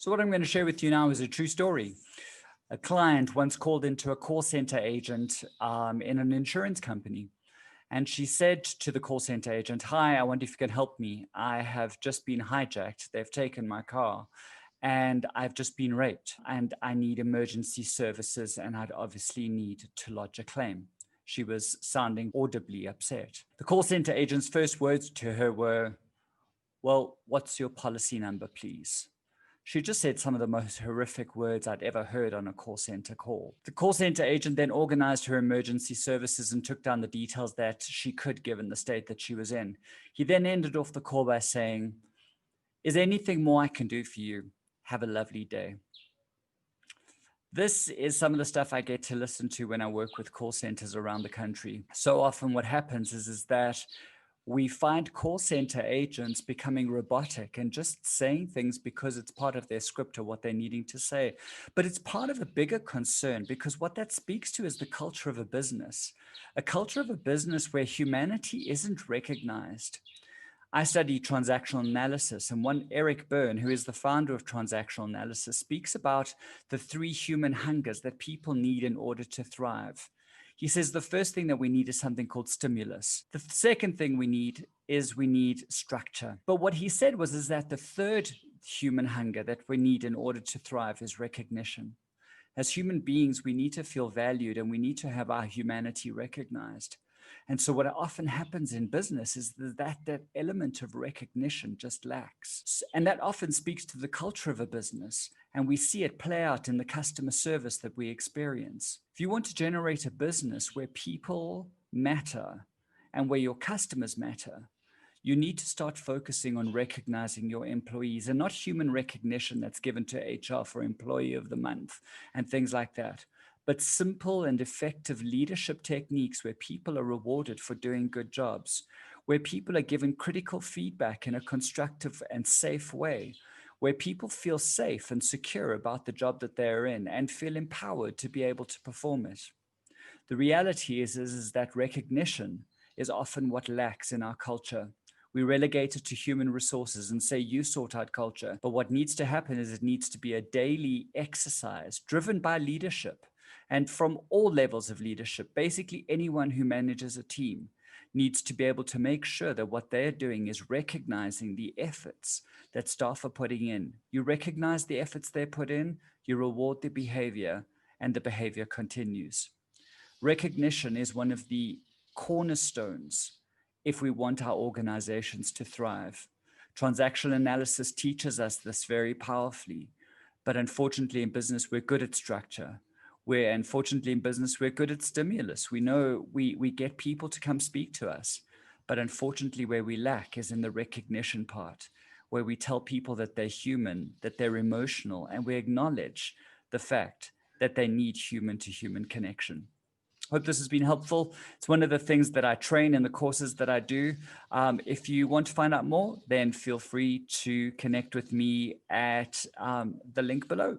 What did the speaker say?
So what I'm going to share with you now is a true story. A client once called into a call center agent in an insurance company. And she said to the call center agent, "Hi, I wonder if you can help me. I have just been hijacked. They've taken my car and I've just been raped and I need emergency services and I'd obviously need to lodge a claim." She was sounding audibly upset. The call center agent's first words to her were, "Well, what's your policy number, please?" She just said some of the most horrific words I'd ever heard on a call center call. The call center agent then organized her emergency services and took down the details that she could given the state that she was in. He then ended off the call by saying, "Is there anything more I can do for you? Have a lovely day." This is some of the stuff I get to listen to when I work with call centers around the country. So often what happens is that we find call center agents becoming robotic and just saying things because it's part of their script or what they're needing to say. But it's part of a bigger concern, because what that speaks to is the culture of a culture of a business where humanity isn't recognized. I study transactional analysis, and one Eric Byrne, who is the founder of transactional analysis, speaks about the three human hungers that people need in order to thrive. He says the first thing that we need is something called stimulus. The second thing we need structure. But what he said is that the third human hunger that we need in order to thrive is recognition. As human beings, we need to feel valued and we need to have our humanity recognized. And so what often happens in business is that element of recognition just lacks. And that often speaks to the culture of a business. And we see it play out in the customer service that we experience. If you want to generate a business where people matter and where your customers matter, you need to start focusing on recognizing your employees, and not human recognition that's given to HR for Employee of the Month and things like that, but simple and effective leadership techniques where people are rewarded for doing good jobs, where people are given critical feedback in a constructive and safe way, where people feel safe and secure about the job that they're in and feel empowered to be able to perform it. The reality is that recognition is often what lacks in our culture. We relegate it to human resources and say, you sort out culture. But what needs to happen is it needs to be a daily exercise driven by leadership. And from all levels of leadership, basically anyone who manages a team needs to be able to make sure that what they're doing is recognizing the efforts that staff are putting in. You recognize the efforts they put in, you reward the behavior, and the behavior continues. Recognition is one of the cornerstones if we want our organizations to thrive. Transactional analysis teaches us this very powerfully, but unfortunately in business, we're good at structure. Unfortunately in business, we're good at stimulus. We know we get people to come speak to us, but unfortunately where we lack is in the recognition part, where we tell people that they're human, that they're emotional, and we acknowledge the fact that they need human-to-human connection. Hope this has been helpful. It's one of the things that I train in the courses that I do. If you want to find out more, then feel free to connect with me at the link below.